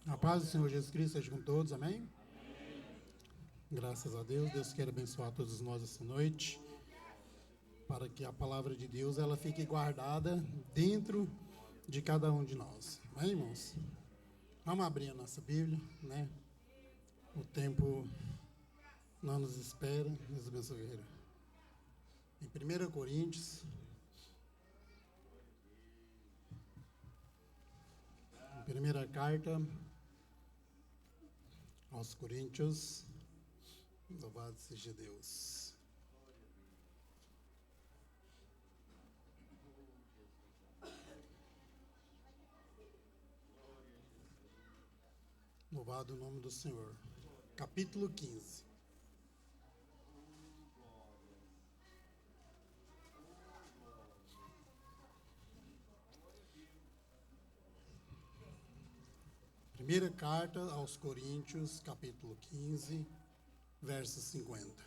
A paz do Senhor Jesus Cristo seja com todos, amém? Graças a Deus, Deus quer abençoar todos nós essa noite, para que a palavra de Deus ela fique guardada dentro de cada um de nós, amém, irmãos? Vamos abrir a nossa Bíblia, né? O tempo não nos espera, Deus abençoe. Em 1 Coríntios, primeira carta aos Coríntios, louvado seja Deus. Louvado o nome do Senhor. Capítulo 15. Primeira carta aos Coríntios, capítulo 15, verso 50.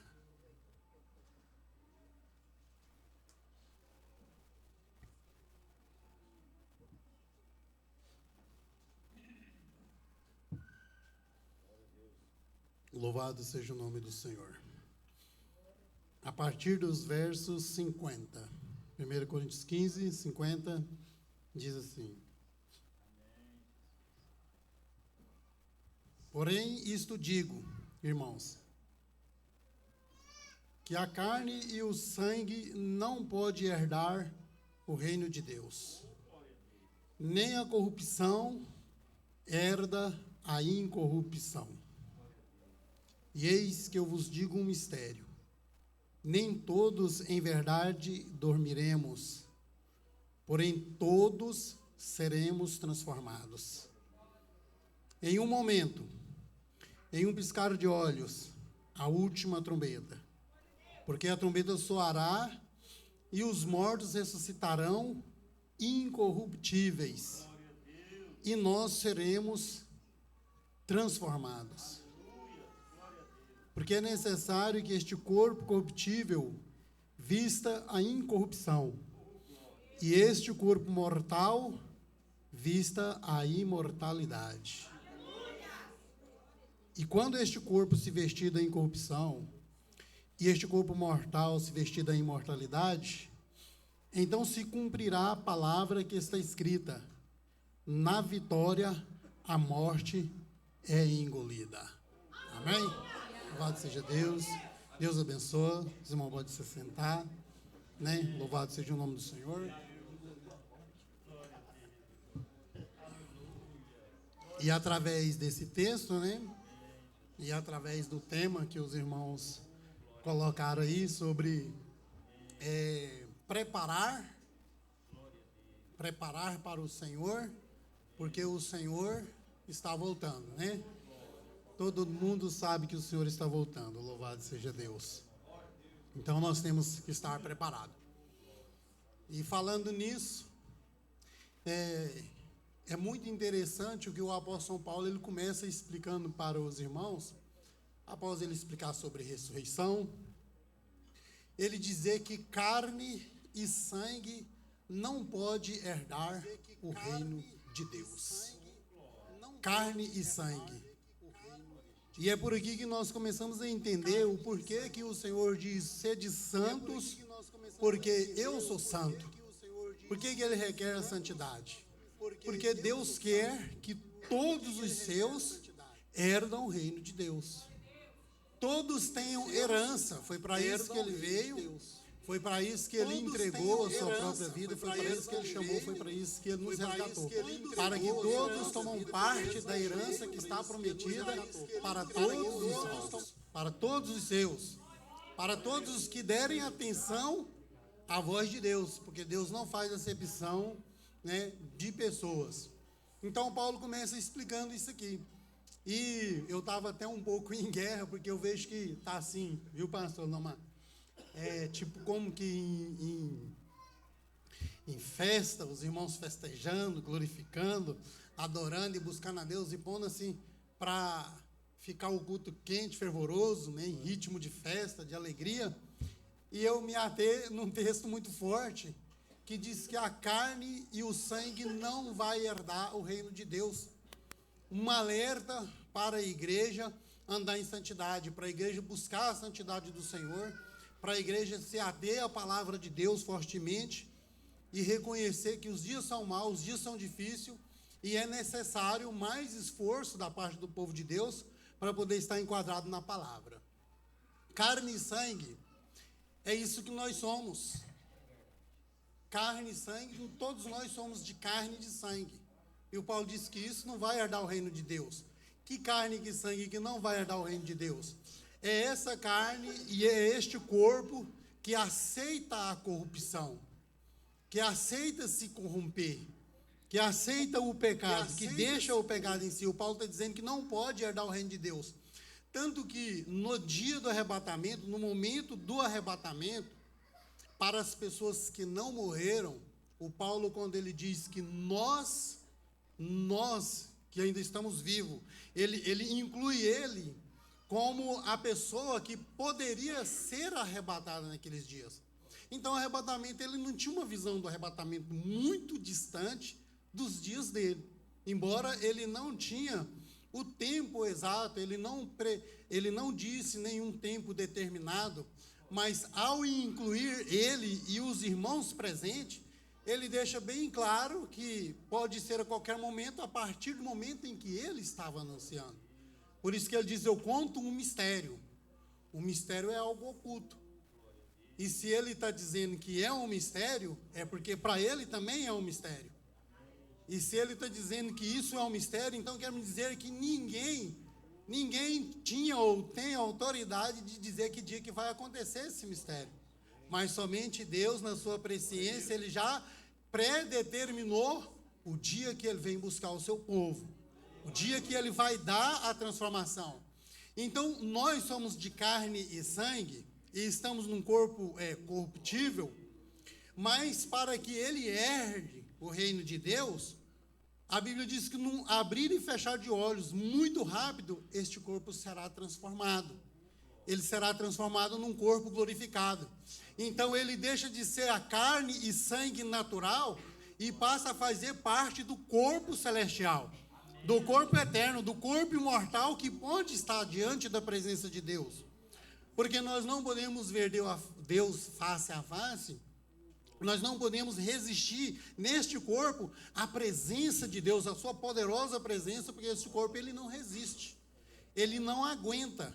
Louvado seja o nome do Senhor. A partir dos versos 50. 1 Coríntios 15, 50, diz assim: Porém, isto digo, irmãos, que a carne e o sangue não pode herdar o reino de Deus, nem a corrupção herda a incorrupção. E eis que eu vos digo um mistério: nem todos em verdade dormiremos, porém todos seremos transformados. Em um momento, em um piscar de olhos, a última trombeta. Porque a trombeta soará e os mortos ressuscitarão incorruptíveis, e nós seremos transformados. Porque é necessário que este corpo corruptível vista a incorrupção, e este corpo mortal vista a imortalidade. E quando este corpo se vestir da incorrupção, e este corpo mortal se vestir da imortalidade, então se cumprirá a palavra que está escrita: na vitória a morte é engolida. Amém? Louvado seja Deus. Deus abençoe. Os irmãos podem se sentar, né? Louvado seja o nome do Senhor. E através desse texto, né? E através do tema que os irmãos colocaram aí sobre preparar para o Senhor, porque o Senhor está voltando, né? Todo mundo sabe que o Senhor está voltando, louvado seja Deus. Então nós temos que estar preparados. E falando nisso, é muito interessante o que o apóstolo Paulo ele começa explicando para os irmãos, após ele explicar sobre ressurreição, ele dizer que carne e sangue não pode herdar o reino de Deus. Carne e sangue. E é por aqui que nós começamos a entender o porquê que o Senhor diz: sede santos, porque eu sou santo. Por que ele requer a santidade? Porque Deus quer que todos os seus herdam o reino de Deus. Todos tenham herança. Foi para isso que ele veio. Foi para isso que ele entregou a sua própria vida. Foi para isso que ele chamou. Foi para isso que ele nos resgatou. Para que todos tomem parte da herança que está prometida para todos os salvos. Para todos os seus. Para todos os que derem atenção à voz de Deus. Porque Deus não faz acepção, né, de pessoas. Então Paulo começa explicando isso aqui. E eu estava até um pouco em guerra, porque eu vejo que está assim, viu, pastor? Tipo como que em festa, os irmãos festejando, glorificando, adorando e buscando a Deus e pondo assim para ficar o culto quente, fervoroso, né, em ritmo de festa, de alegria. e eu me ater num texto muito forte, que diz que a carne e o sangue não vai herdar o reino de Deus. Um alerta para a igreja andar em santidade, para a igreja buscar a santidade do Senhor, para a igreja se ater à palavra de Deus fortemente e reconhecer que os dias são maus, os dias são difíceis e é necessário mais esforço da parte do povo de Deus para poder estar enquadrado na palavra. Carne e sangue, é isso que nós somos. Carne e sangue, todos nós somos de carne e de sangue. E o Paulo diz que isso não vai herdar o reino de Deus. Que carne e que sangue que não vai herdar o reino de Deus? É essa carne e é este corpo que aceita a corrupção, que aceita se corromper, que aceita o pecado, que deixa o pecado em si. O Paulo está dizendo que não pode herdar o reino de Deus. Tanto que no dia do arrebatamento, no momento do arrebatamento, para as pessoas que não morreram, o Paulo, quando ele diz que nós que ainda estamos vivos, ele inclui ele como a pessoa que poderia ser arrebatada naqueles dias. Então, o arrebatamento, ele não tinha uma visão do arrebatamento muito distante dos dias dele. Embora ele não tinha o tempo exato, ele não disse nenhum tempo determinado, mas ao incluir ele e os irmãos presentes, ele deixa bem claro que pode ser a qualquer momento, a partir do momento em que ele estava anunciando. Por isso que ele diz, eu conto um mistério. O mistério é algo oculto. E se ele está dizendo que é um mistério, é porque para ele também é um mistério. E se ele está dizendo que isso é um mistério, então quer me dizer que ninguém tinha ou tem autoridade de dizer que dia que vai acontecer esse mistério. Mas somente Deus, na sua presciência, ele já predeterminou o dia que ele vem buscar o seu povo. O dia que ele vai dar a transformação. Então, nós somos de carne e sangue, e estamos num corpo corruptível, mas para que ele herde o reino de Deus, a Bíblia diz que num abrir e fechar de olhos, muito rápido, este corpo será transformado. Ele será transformado num corpo glorificado. Então, ele deixa de ser a carne e sangue natural e passa a fazer parte do corpo celestial, do corpo eterno, do corpo imortal que pode estar diante da presença de Deus. Porque nós não podemos ver Deus face a face, nós não podemos resistir neste corpo à presença de Deus, a sua poderosa presença, porque este corpo ele não resiste, ele não aguenta,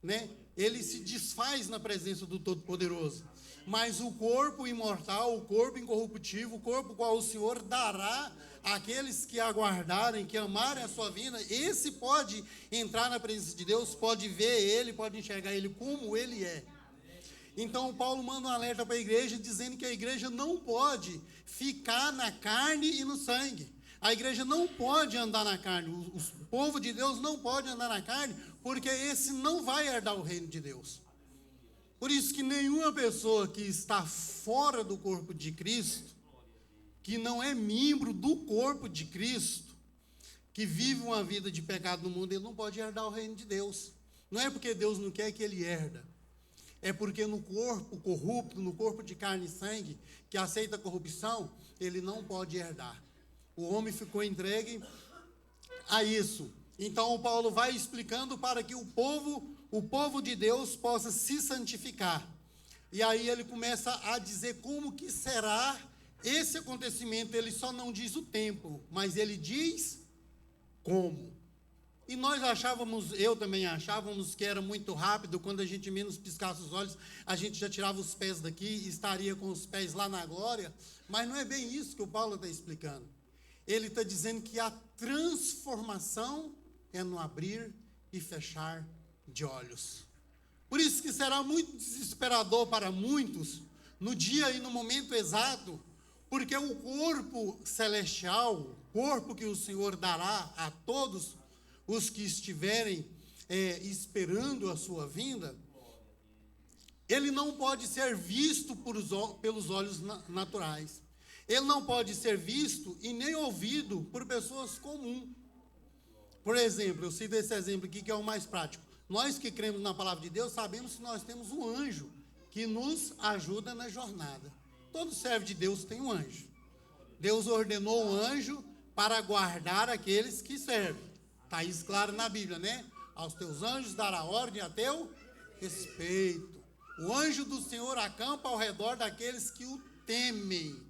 né? Ele se desfaz na presença do Todo-Poderoso. Mas o corpo imortal, o corpo incorruptível, o corpo qual o Senhor dará àqueles que aguardarem, que amarem a sua vinda, esse pode entrar na presença de Deus, pode ver ele, pode enxergar ele como ele é. Então, Paulo manda um alerta para a igreja, dizendo que a igreja não pode ficar na carne e no sangue. A igreja não pode andar na carne, o povo de Deus não pode andar na carne, porque esse não vai herdar o reino de Deus. Por isso que nenhuma pessoa que está fora do corpo de Cristo, que não é membro do corpo de Cristo, que vive uma vida de pecado no mundo, ele não pode herdar o reino de Deus. Não é porque Deus não quer que ele herda, é porque no corpo corrupto, no corpo de carne e sangue, que aceita a corrupção, ele não pode herdar. O homem ficou entregue a isso. Então, o Paulo vai explicando para que o povo de Deus possa se santificar. E aí ele começa a dizer como que será esse acontecimento. Ele só não diz o tempo, mas ele diz como. E nós eu também achávamos que era muito rápido, quando a gente menos piscasse os olhos, a gente já tirava os pés daqui e estaria com os pés lá na glória. Mas não é bem isso que o Paulo está explicando. Ele está dizendo que a transformação é no abrir e fechar de olhos. Por isso que será muito desesperador para muitos, no dia e no momento exato, porque o corpo celestial, o corpo que o Senhor dará a todos os que estiverem esperando a sua vinda, ele não pode ser visto pelos olhos naturais. Ele não pode ser visto e nem ouvido por pessoas comuns. Por exemplo, eu cito esse exemplo aqui que é o mais prático. Nós que cremos na palavra de Deus, sabemos que nós temos um anjo que nos ajuda na jornada. Todo servo de Deus tem um anjo. Deus ordenou um anjo para guardar aqueles que servem. Está isso claro na Bíblia, né? Aos teus anjos dará ordem a teu respeito. O anjo do Senhor acampa ao redor daqueles que o temem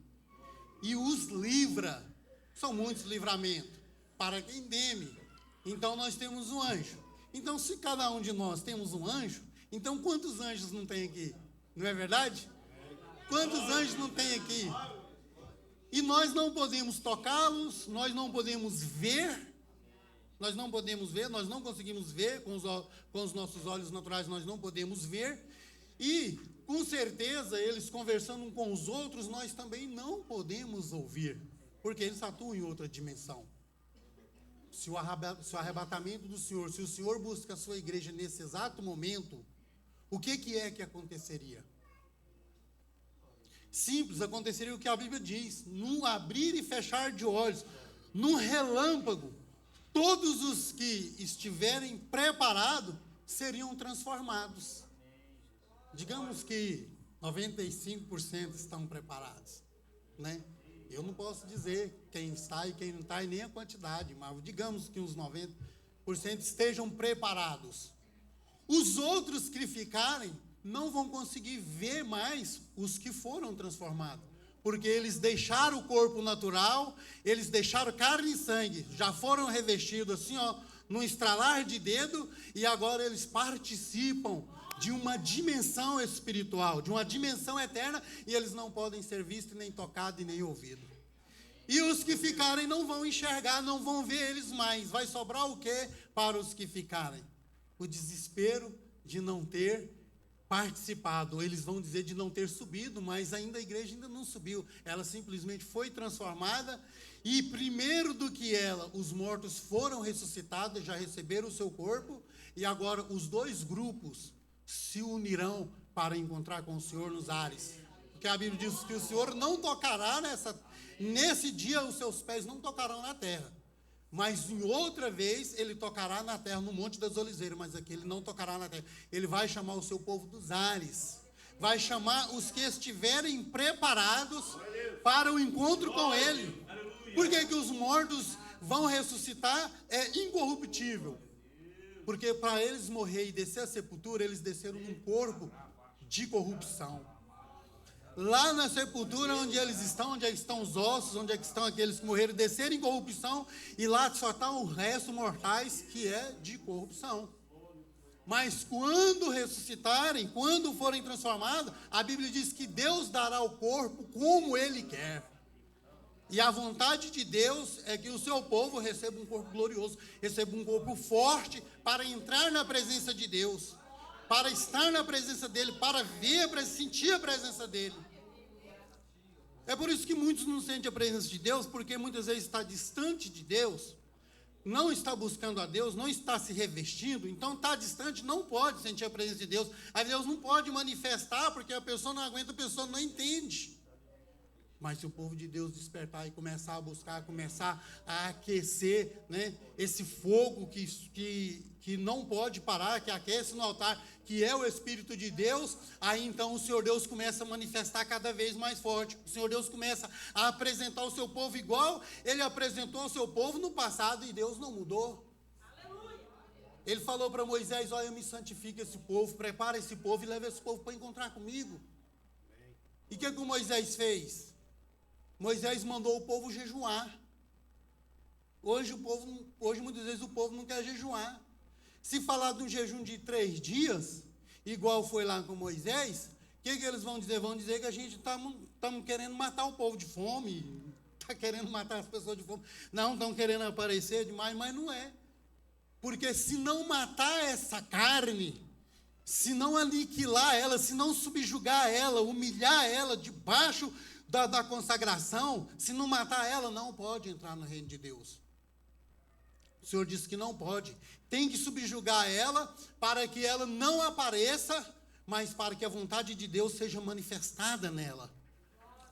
e os livra. São muitos livramentos para quem teme. Então nós temos um anjo. Então, se cada um de nós temos um anjo, então quantos anjos não tem aqui? Não é verdade? Quantos anjos não tem aqui? E nós não podemos tocá-los, nós não podemos ver, nós não conseguimos ver com os nossos olhos naturais, nós não podemos ver. E, com certeza, eles conversando uns com os outros, nós também não podemos ouvir, porque eles atuam em outra dimensão. Se o arrebatamento do Senhor, se o Senhor busca a sua igreja nesse exato momento, o que é que aconteceria? Simples, aconteceria o que a Bíblia diz: num abrir e fechar de olhos, num relâmpago, todos os que estiverem preparados seriam transformados. Digamos que 95% estão preparados, né? Eu não posso dizer quem está e quem não está, e nem a quantidade, mas digamos que uns 90% estejam preparados. Os outros que ficarem não vão conseguir ver mais os que foram transformados, porque eles deixaram o corpo natural, eles deixaram carne e sangue, já foram revestidos assim, ó, num estralar de dedo, e agora eles participam de uma dimensão espiritual, de uma dimensão eterna, e eles não podem ser vistos, nem tocados, e nem ouvidos. E os que ficarem não vão enxergar, não vão ver eles mais. Vai sobrar o quê para os que ficarem? O desespero de não ter participado. Eles vão dizer de não ter subido, mas ainda a igreja ainda não subiu. Ela simplesmente foi transformada, e primeiro do que ela, os mortos foram ressuscitados, já receberam o seu corpo, e agora os dois grupos se unirão para encontrar com o Senhor nos ares. Porque a Bíblia diz que o Senhor não tocará nesse dia, os seus pés não tocarão na terra. Mas em outra vez ele tocará na terra, no Monte das Oliveiras, mas aqui ele não tocará na terra. Ele vai chamar o seu povo dos ares. Vai chamar os que estiverem preparados para o encontro com ele. Por que que os mortos vão ressuscitar? É incorruptível. Porque para eles morrer e descer a sepultura, eles desceram num corpo de corrupção. Lá na sepultura, onde eles estão, onde é que estão os ossos, onde é que estão aqueles que morreram, desceram em corrupção, e lá só está o resto mortais, que é de corrupção. Mas quando ressuscitarem, quando forem transformados, a Bíblia diz que Deus dará o corpo como Ele quer. E a vontade de Deus é que o seu povo receba um corpo glorioso, receba um corpo forte para entrar na presença de Deus, para estar na presença dEle, para ver, para sentir a presença dEle. É por isso que muitos não sentem a presença de Deus, porque muitas vezes está distante de Deus, não está buscando a Deus, não está se revestindo, então está distante, não pode sentir a presença de Deus. Aí Deus não pode manifestar, porque a pessoa não aguenta, a pessoa não entende. Mas se o povo de Deus despertar e começar a buscar, começar a aquecer, né, esse fogo que não pode parar, que aquece no altar, que é o Espírito de Deus, aí então o Senhor Deus começa a manifestar cada vez mais forte. O Senhor Deus começa a apresentar o seu povo igual Ele apresentou o seu povo no passado, e Deus não mudou. Aleluia. Ele falou para Moisés: olha, me santifica esse povo, prepara esse povo e leva esse povo para encontrar comigo. E o que o Moisés fez? Moisés mandou o povo jejuar. Hoje muitas vezes o povo não quer jejuar. Se falar de um jejum de 3 dias, igual foi lá com Moisés, o que eles vão dizer? Vão dizer que a gente estamos querendo matar o povo de fome, está querendo matar as pessoas de fome. Não, estão querendo aparecer demais, mas não é. Porque se não matar essa carne, se não aniquilar ela, se não subjugar ela, humilhar ela debaixo da consagração, se não matar ela, não pode entrar no reino de Deus. O Senhor disse que não pode. Tem que subjugar ela para que ela não apareça, mas para que a vontade de Deus seja manifestada nela.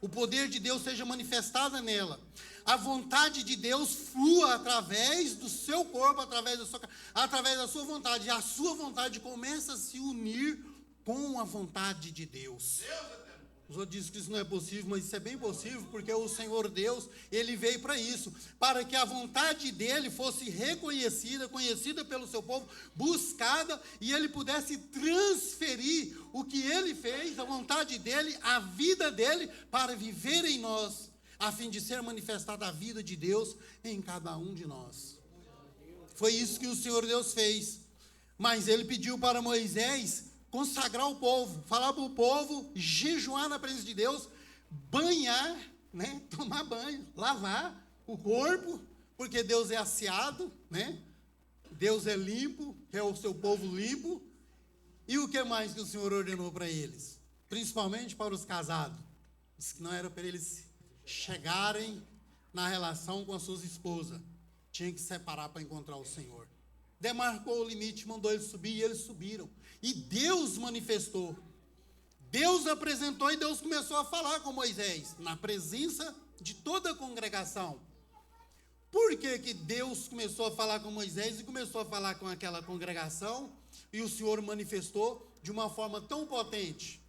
O poder de Deus seja manifestada nela. A vontade de Deus flua através do seu corpo, através da sua vontade. E a sua vontade começa a se unir com a vontade de Deus. Os outros dizem que isso não é possível, mas isso é bem possível, porque o Senhor Deus, Ele veio para isso, para que a vontade dEle fosse reconhecida, conhecida pelo seu povo, buscada, e Ele pudesse transferir o que Ele fez, a vontade dEle, a vida dEle, para viver em nós, a fim de ser manifestada a vida de Deus em cada um de nós. Foi isso que o Senhor Deus fez, mas Ele pediu para Moisés consagrar o povo, falar para o povo, jejuar na presença de Deus, banhar, né, tomar banho, lavar o corpo, porque Deus é asseado, né, Deus é limpo, é o seu povo limpo. E o que mais que o Senhor ordenou para eles? Principalmente para os casados. Disse que não era para eles chegarem na relação com as suas esposas, tinha que separar para encontrar o Senhor. Demarcou o limite, mandou eles subir, e eles subiram. E Deus manifestou. Deus apresentou e Deus começou a falar com Moisés, na presença de toda a congregação. Por que que Deus começou a falar com Moisés e começou a falar com aquela congregação? E o Senhor manifestou de uma forma tão potente?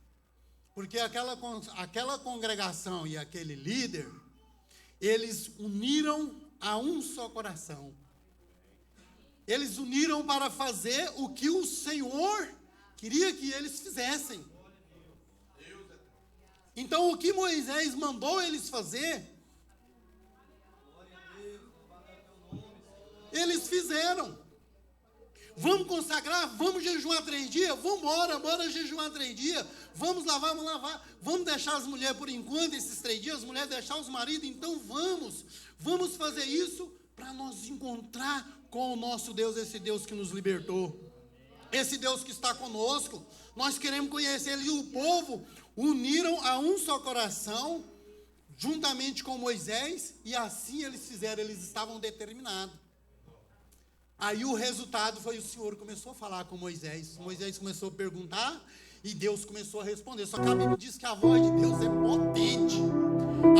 Porque aquela congregação e aquele líder, eles uniram a um só coração. Eles uniram para fazer o que o Senhor queria que eles fizessem. Então, o que Moisés mandou eles fazer, eles fizeram. Vamos consagrar, vamos jejuar 3 dias, bora jejuar 3 dias, vamos lavar, vamos deixar as mulheres por enquanto, esses 3 dias, as mulheres deixar os maridos, então vamos fazer isso para nós encontrar com o nosso Deus, esse Deus que nos libertou, esse Deus que está conosco. Nós queremos conhecer Ele. E o povo uniram a um só coração, juntamente com Moisés, e assim eles fizeram, eles estavam determinados. Aí o resultado foi, o Senhor começou a falar com Moisés começou a perguntar, e Deus começou a responder. Só que a Bíblia diz que a voz de Deus é potente,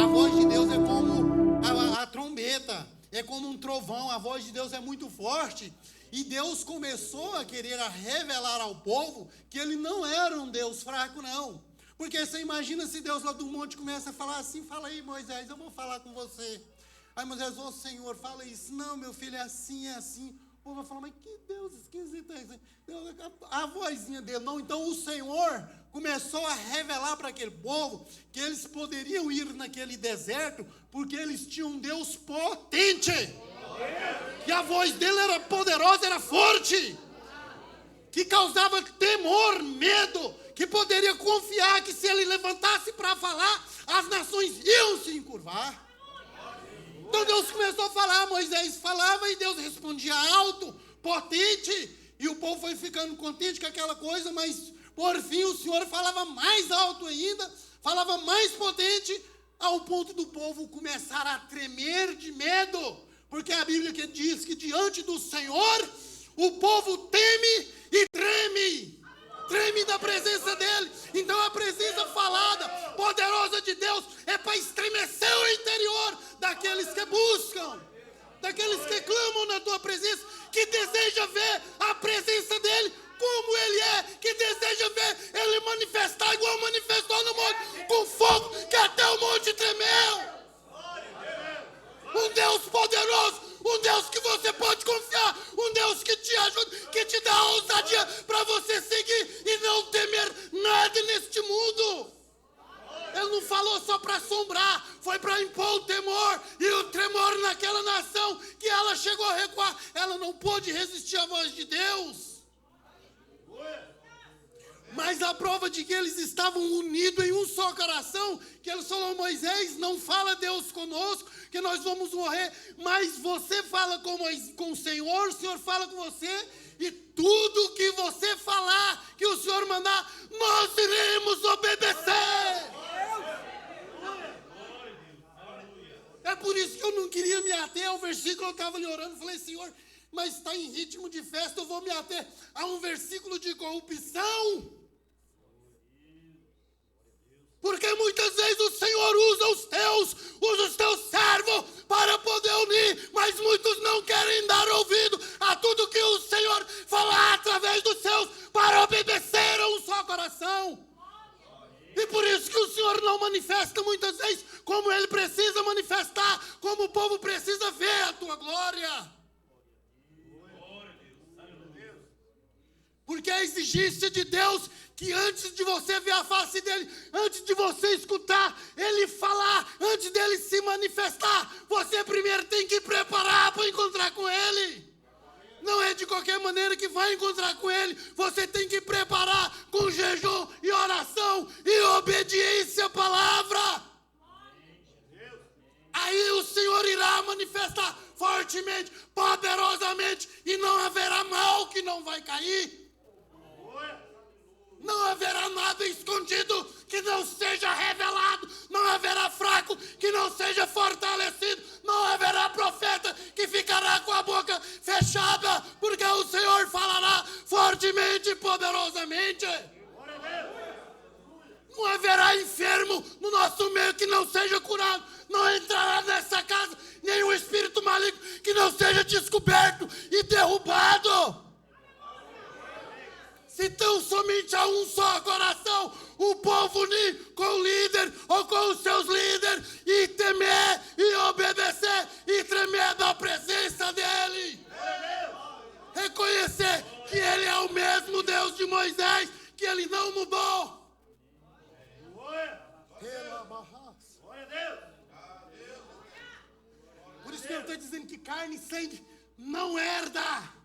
a voz de Deus é como a trombeta, é como um trovão, a voz de Deus é muito forte. E Deus começou a querer revelar ao povo que Ele não era um Deus fraco, não. Porque você imagina se Deus lá do monte começa a falar assim: fala aí, Moisés, eu vou falar com você. Aí Moisés: ô Senhor, fala isso. Não, meu filho, é assim, é assim. O povo vai falar: mas que Deus esquisito é esse? A vozinha dele, não. Então o Senhor começou a revelar para aquele povo que eles poderiam ir naquele deserto, porque eles tinham um Deus potente. Que a voz dele era poderosa, era forte, que causava temor, medo, que poderia confiar que se ele levantasse para falar, as nações iam se encurvar. Então Deus começou a falar, Moisés falava e Deus respondia alto, potente, e o povo foi ficando contente com aquela coisa, mas por fim o Senhor falava mais alto ainda, falava mais potente, ao ponto do povo começar a tremer de medo. Porque a Bíblia que diz que diante do Senhor, o povo teme e treme da presença dEle. Então a presença falada, poderosa de Deus, é para estremecer o interior daqueles que buscam, daqueles que clamam na tua presença, que deseja ver a presença dEle como Ele é, que deseja ver Ele manifestar igual manifestou no monte, com fogo que até o monte tremeu. Um Deus poderoso, um Deus que você pode confiar, um Deus que te ajuda, que te dá ousadia para você seguir e não temer nada neste mundo. Ele não falou só para assombrar, foi para impor o temor, e o tremor naquela nação, que ela chegou a recuar, ela não pôde resistir à voz de Deus. Mas a prova de que eles estavam unidos em um só coração, que ele falou: Moisés, não fala Deus conosco, que nós vamos morrer, mas você fala com o Senhor fala com você, e tudo que você falar, que o Senhor mandar, nós iremos obedecer. É por isso que eu não queria me ater ao versículo, eu estava ali orando, falei: Senhor, mas está em ritmo de festa, eu vou me ater a um versículo de corrupção. Porque muitas vezes o Senhor usa os teus servos para poder unir, mas muitos não querem dar ouvido a tudo que o Senhor fala através dos seus, para obedecer a um só coração. Senhor não manifesta muitas vezes como Ele precisa manifestar, como o povo precisa ver a tua glória. Porque a exigência de Deus, que antes de você ver a face dele, antes de você escutar ele falar, antes dele se manifestar, você primeiro tem que preparar para encontrar com ele. Não é de qualquer maneira que vai encontrar com ele. Você tem que preparar com jejum e oração e obediência à palavra. Aí o Senhor irá manifestar fortemente, poderosamente, e não haverá mal que não vai cair. Não haverá nada escondido que não seja revelado. Não haverá fraco que não seja fortalecido. Não haverá profeta que ficará com a boca fechada, porque o Senhor falará fortemente e poderosamente. Não haverá enfermo no nosso meio que não seja curado. Não entrará nessa casa nenhum espírito maligno que não seja descoberto e derrubado. Se tão somente há um só coração, o povo unir com o líder ou com os seus líderes e temer e obedecer e tremer da presença dele. Reconhecer que ele é o mesmo Deus de Moisés, que ele não mudou. Por isso que eu estou dizendo que carne e sangue não herda.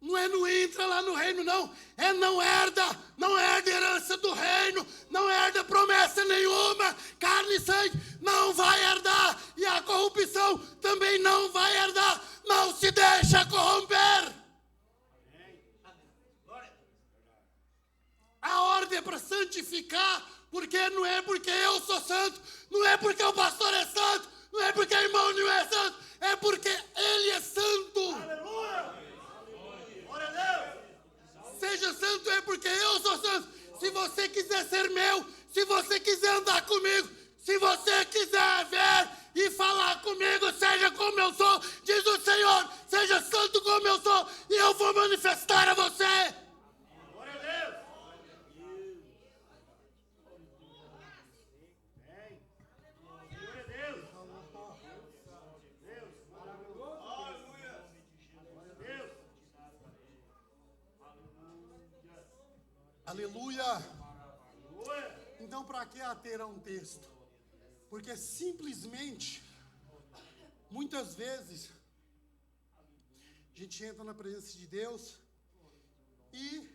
Não entra lá no reino, não. É não herda a herança do reino, não herda promessa nenhuma. Carne e sangue não vai herdar, e a corrupção também não vai herdar. Não se deixa corromper. A ordem é para santificar, porque não é porque eu sou santo, não é porque o pastor é santo, não é porque o irmão não é santo, é porque ele é santo. Aleluia! Seja santo é porque eu sou santo. Se você quiser ser meu, se você quiser andar comigo, se você quiser ver e falar comigo, seja como eu sou, diz o Senhor, seja santo como eu sou, e eu vou manifestar a você. Glória a Deus. Aleluia! Então, para que ater a um texto? Porque simplesmente, muitas vezes, a gente entra na presença de Deus e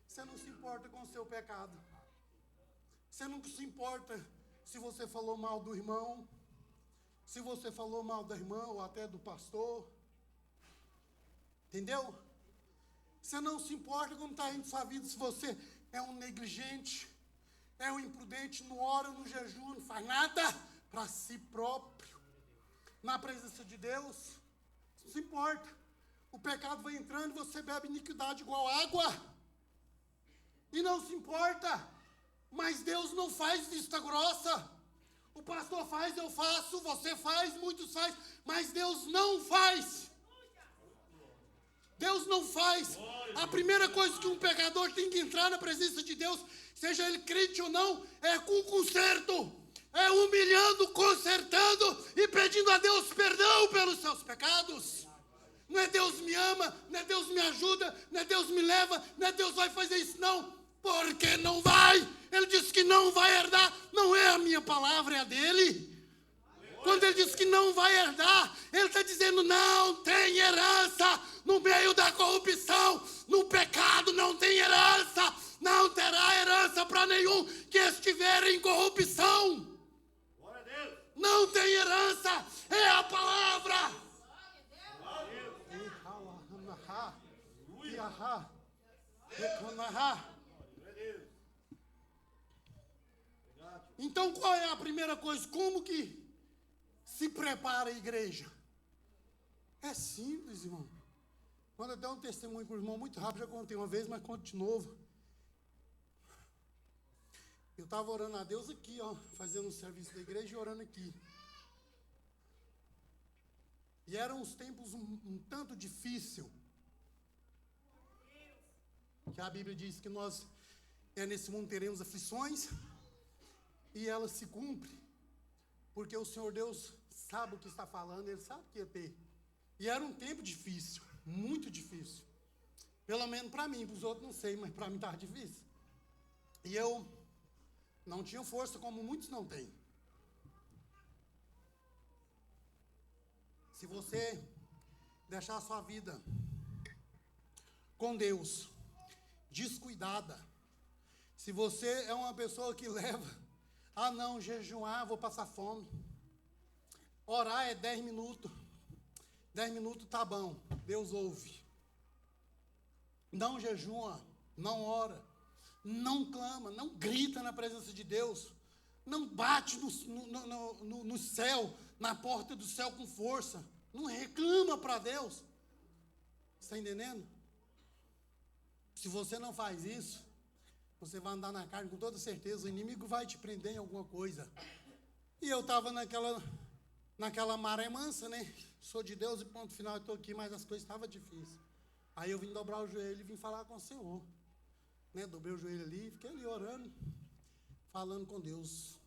você não se importa com o seu pecado. Você não se importa se você falou mal do irmão, se você falou mal da irmã ou até do pastor. Entendeu? Você não se importa como está indo sua vida, se você é um negligente, é um imprudente, não ora, no jejum, não faz nada para si próprio. Na presença de Deus, não se importa. O pecado vai entrando e você bebe iniquidade igual água. E não se importa. Mas Deus não faz vista grossa. O pastor faz, eu faço, você faz, muitos faz, mas Deus não faz. Deus não faz. A primeira coisa que um pecador tem que entrar na presença de Deus, seja ele crente ou não, é com conserto. É humilhando, consertando e pedindo a Deus perdão pelos seus pecados. Não é Deus me ama, não é Deus me ajuda, não é Deus me leva, não é Deus vai fazer isso, não. Porque não vai. Ele disse que não vai herdar. Não é a minha palavra, é a dele. Quando ele diz que não vai herdar, ele está dizendo não tem herança no meio da corrupção, no pecado não tem herança, não terá herança para nenhum que estiver em corrupção. Não tem herança, é a palavra. Então qual é a primeira coisa? Como que se prepara a igreja? É simples, irmão. Quando eu der um testemunho para o irmão muito rápido, já contei uma vez, mas conto de novo. Eu estava orando a Deus aqui, ó, fazendo um serviço da igreja e orando aqui. E eram uns tempos um tanto difícil. Que a Bíblia diz que nós, nesse mundo teremos aflições, e ela se cumpre, porque o Senhor Deus sabe o que está falando, Ele sabe que ia ter. E era um tempo difícil, muito difícil. Pelo menos para mim, para os outros não sei, mas para mim estava difícil. E eu não tinha força como muitos não têm. Se você deixar a sua vida com Deus descuidada, se você é uma pessoa que leva, não, jejuar, vou passar fome. Orar é 10 minutos. 10 minutos tá bom, Deus ouve. Não jejua, não ora, não clama, não grita na presença de Deus, não bate no céu, na porta do céu com força, não reclama para Deus. Está entendendo? Se você não faz isso, você vai andar na carne com toda certeza, o inimigo vai te prender em alguma coisa. E eu estava naquela maré mansa, né? Sou de Deus e ponto final, eu estou aqui, mas as coisas estavam difíceis. Aí eu vim dobrar o joelho e vim falar com o Senhor. Né? Dobrei o joelho ali, fiquei ali orando, falando com Deus.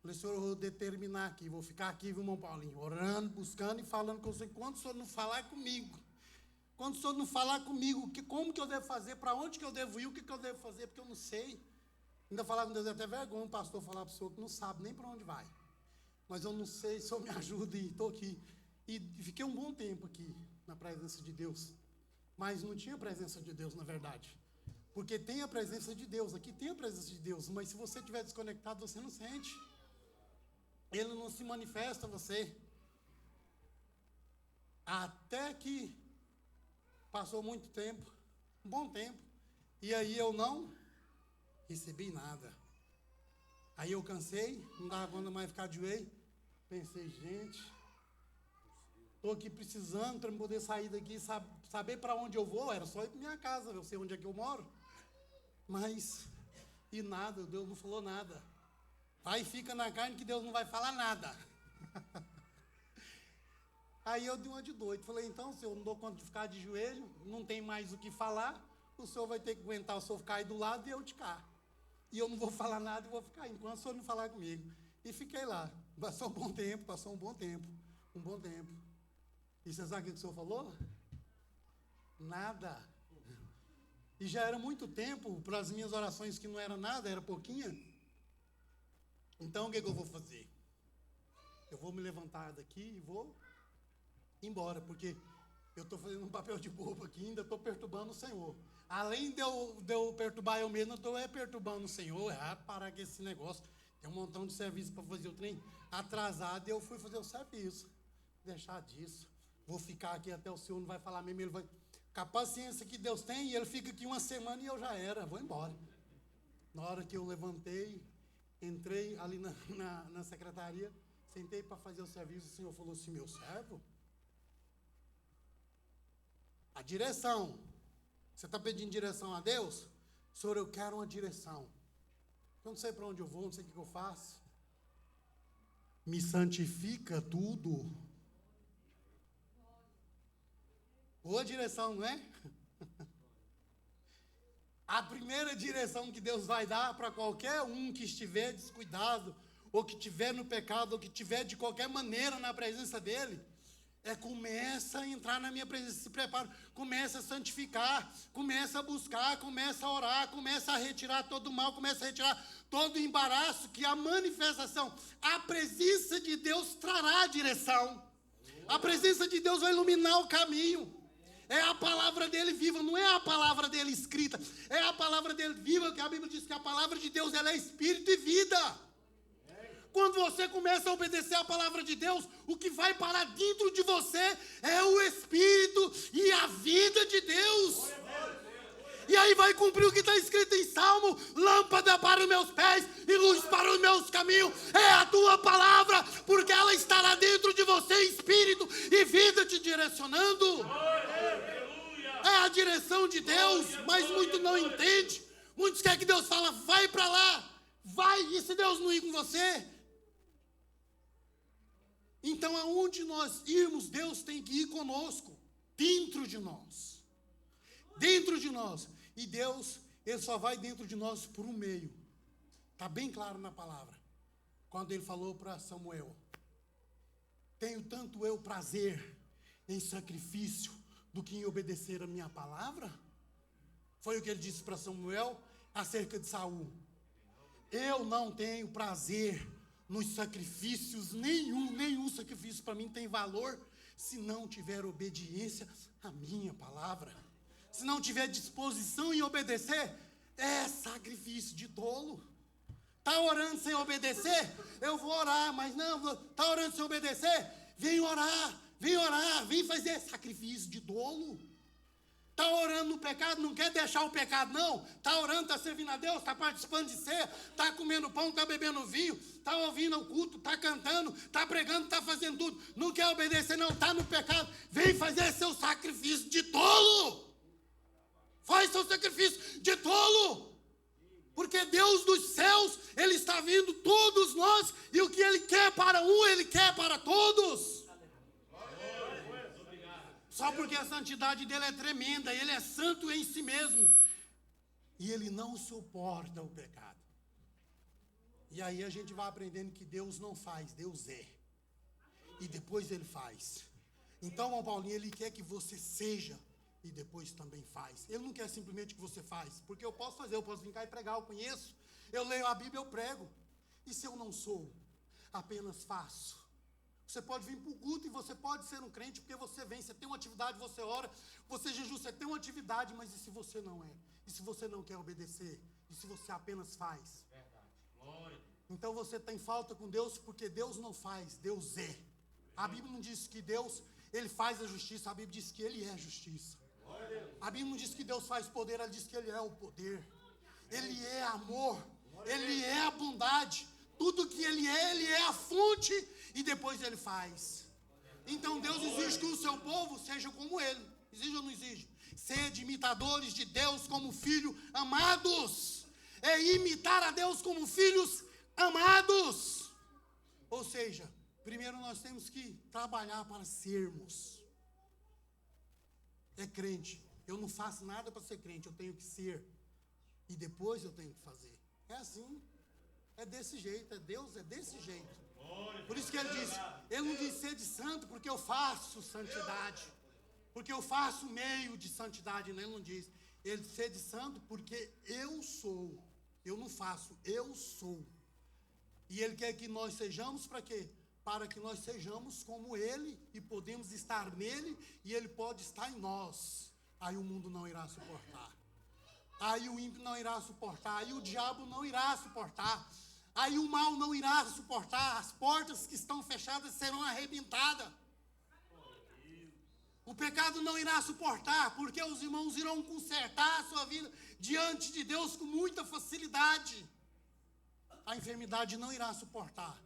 Falei, Senhor, eu vou determinar aqui, vou ficar aqui, viu, irmão Paulinho? Orando, buscando e falando com o Senhor. Quando o Senhor não falar comigo, quando o Senhor não falar comigo, como que eu devo fazer, para onde que eu devo ir, o que eu devo fazer, porque eu não sei. Ainda falar com Deus é até vergonha, o pastor falar para o Senhor que não sabe nem para onde vai. Mas eu não sei, o Senhor me ajuda e estou aqui. E fiquei um bom tempo aqui, na presença de Deus. Mas não tinha presença de Deus, na verdade. Porque tem a presença de Deus, aqui tem a presença de Deus, mas se você estiver desconectado, você não sente. Ele não se manifesta a você. Até que passou muito tempo, um bom tempo, e aí eu não recebi nada. Aí eu cansei, não dava conta mais ficar de joelho. Pensei, gente, estou aqui precisando para poder sair daqui, saber para onde eu vou. Era só ir para minha casa, eu sei onde é que eu moro. Mas, e nada, Deus não falou nada. Vai e fica na carne que Deus não vai falar nada. Aí eu dei uma de doido. Falei, então, se eu não dou conta de ficar de joelho, não tem mais o que falar, o senhor vai ter que aguentar o senhor ficar aí do lado e eu de cá. E eu não vou falar nada e vou ficar aí, enquanto o senhor não falar comigo. E fiquei lá. Passou um bom tempo. E você sabe o que o senhor falou? Nada. E já era muito tempo para as minhas orações que não era nada, era pouquinha. Então o que eu vou fazer? Eu vou me levantar daqui e vou embora, porque eu estou fazendo um papel de bobo aqui, ainda estou perturbando o Senhor. Além de eu perturbar eu mesmo, eu estou perturbando o Senhor. Parar com esse negócio. Tem um montão de serviço para fazer o trem atrasado, e eu fui fazer o serviço. Deixar disso. Vou ficar aqui até o Senhor não vai falar mesmo, ele vai... Com a paciência que Deus tem, e ele fica aqui uma semana e eu já era, vou embora. Na hora que eu levantei, entrei ali na secretaria, sentei para fazer o serviço, o Senhor falou assim, meu servo, a direção, você está pedindo direção a Deus? Senhor, eu quero uma direção. Eu não sei para onde eu vou, não sei o que eu faço. Me santifica tudo. Boa direção, não é? A primeira direção que Deus vai dar para qualquer um que estiver descuidado, ou que estiver no pecado, ou que estiver de qualquer maneira na presença dele, começa a entrar na minha presença, se prepara, começa a santificar, começa a buscar, começa a orar, começa a retirar todo o mal, começa a retirar todo o embaraço, que a manifestação, a presença de Deus trará a direção. A presença de Deus vai iluminar o caminho. É a palavra dele viva, não é a palavra dele escrita, é a palavra dele viva, que a Bíblia diz que a palavra de Deus ela é espírito e vida. Quando você começa a obedecer a palavra de Deus, o que vai parar dentro de você é o Espírito e a vida de Deus. E aí vai cumprir o que está escrito em Salmo, lâmpada para os meus pés e luz para os meus caminhos. É a tua palavra, porque ela estará dentro de você, Espírito e vida te direcionando. É a direção de Deus, mas muitos não entendem. Muitos querem que Deus fala, vai para lá, vai, e se Deus não ir com você? Então, aonde nós irmos, Deus tem que ir conosco, dentro de nós. Dentro de nós. E Deus, Ele só vai dentro de nós por um meio. Está bem claro na palavra. Quando ele falou para Samuel: tenho tanto eu prazer em sacrifício do que em obedecer a minha palavra. Foi o que ele disse para Samuel acerca de Saul. Eu não tenho prazer nos sacrifícios, nenhum sacrifício para mim tem valor se não tiver obediência à minha palavra. Se não tiver disposição em obedecer, é sacrifício de tolo. Está orando sem obedecer? Eu vou orar, mas não, está orando sem obedecer? Vem orar, vem fazer sacrifício de tolo. Está orando no pecado, não quer deixar o pecado não, está orando, está servindo a Deus, está participando de ceia, está comendo pão, está bebendo vinho, está ouvindo o culto, está cantando, está pregando, está fazendo tudo, não quer obedecer não, está no pecado, vem fazer seu sacrifício de tolo. Faz seu sacrifício de tolo. Porque Deus dos céus, Ele está vindo todos nós, e o que Ele quer para um, Ele quer para todos. Só porque a santidade dele é tremenda, ele é santo em si mesmo. E ele não suporta o pecado. E aí a gente vai aprendendo que Deus não faz, Deus é. E depois ele faz. Então, irmão Paulinho, ele quer que você seja e depois também faz. Ele não quer simplesmente que você faz. Porque eu posso fazer, eu posso vir cá e pregar, eu conheço. Eu leio a Bíblia, eu prego. E se eu não sou, apenas faço. Você pode vir para o culto e você pode ser um crente, porque você vem, você tem uma atividade, você ora, você jejua, você tem uma atividade, mas e se você não é? E se você não quer obedecer? E se você apenas faz? Verdade. Glória. Então você tem falta com Deus, porque Deus não faz, Deus é. A Bíblia não diz que Deus, Ele faz a justiça, a Bíblia diz que Ele é a justiça. A Bíblia não diz que Deus faz poder, ela diz que Ele é o poder. Ele é amor, Ele é a bondade. Tudo que Ele é a fonte e depois Ele faz. Então Deus exige que o seu povo seja como Ele. Exige ou não exige? Sede imitadores de Deus como filhos amados. É imitar a Deus como filhos amados. Ou seja, primeiro nós temos que trabalhar para sermos. É crente. Eu não faço nada para ser crente, eu tenho que ser. E depois eu tenho que fazer. É assim. É desse jeito, é Deus, é desse jeito. Por isso que ele não diz ser de santo porque eu faço santidade. Porque eu faço meio de santidade, ele não diz. Ele ser de santo porque eu sou. Eu não faço, eu sou. E ele quer que nós sejamos para quê? Para que nós sejamos como ele e podemos estar nele e ele pode estar em nós. Aí o mundo não irá suportar. Aí o ímpio não irá suportar. Aí o diabo não irá suportar. Aí o mal não irá suportar. As portas que estão fechadas serão arrebentadas. O pecado não irá suportar, porque os irmãos irão consertar a sua vida diante de Deus com muita facilidade. A enfermidade não irá suportar.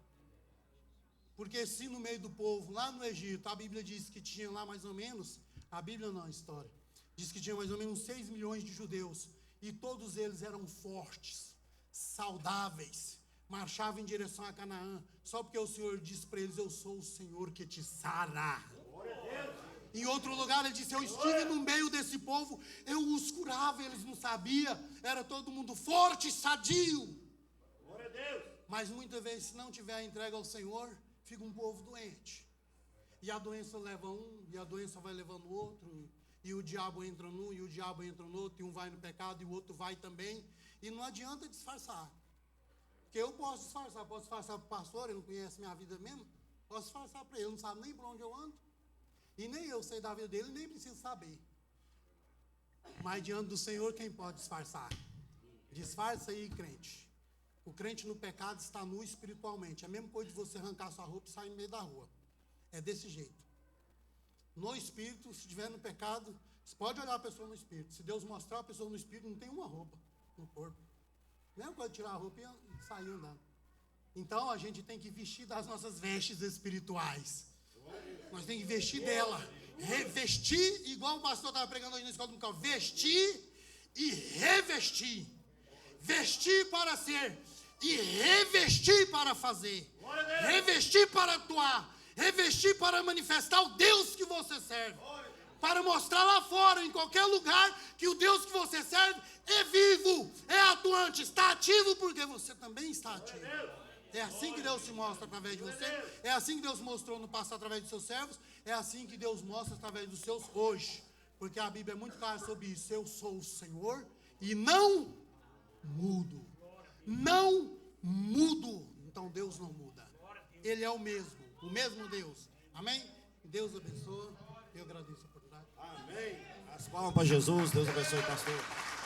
Porque se no meio do povo, lá no Egito, a Bíblia diz que tinha lá mais ou menos, a Bíblia não, a história, diz que tinha mais ou menos 6 milhões de judeus, e todos eles eram fortes, saudáveis, marchavam em direção a Canaã, só porque o Senhor disse para eles: eu sou o Senhor que te sara. Em outro lugar ele disse: eu estive no meio desse povo, eu os curava, eles não sabiam, era todo mundo forte e sadio. Mas muitas vezes, se não tiver entrega ao Senhor, fica um povo doente. E a doença leva um, e a doença vai levando o outro, e o diabo entra num, e o diabo entra no outro, e um vai no pecado, e o outro vai também. E não adianta disfarçar. Porque eu posso disfarçar para o pastor, ele não conhece minha vida mesmo, posso disfarçar para ele, ele não sabe nem por onde eu ando. E nem eu sei da vida dele, nem preciso saber. Mas diante do Senhor, quem pode disfarçar? Disfarça aí, crente. O crente no pecado está nu espiritualmente. É a mesma coisa de você arrancar sua roupa e sair no meio da rua. É desse jeito. No espírito, se estiver no pecado, você pode olhar a pessoa no espírito. Se Deus mostrar a pessoa no espírito, não tem uma roupa no corpo. Mesma coisa de tirar a roupa e sair andando. Então a gente tem que vestir das nossas vestes espirituais. Nós temos que vestir dela. Revestir, igual o pastor estava pregando hoje na escola dominical. Vestir e revestir. Vestir para ser e revestir para fazer. Revestir para atuar. Revestir para manifestar o Deus que você serve. para mostrar lá fora, em qualquer lugar, que o Deus que você serve é vivo, é atuante, está ativo, porque você também está ativo. É assim que Deus se mostra através de você, é assim que Deus mostrou no passado através dos seus servos, é assim que Deus mostra através dos seus hoje, porque a Bíblia é muito clara sobre isso. Eu sou o Senhor e não mudo. Não mudo. Então Deus não muda. Ele é o mesmo Deus. Amém? Deus abençoe. Eu agradeço a oportunidade. Amém. As palmas para Jesus. Deus abençoe, pastor.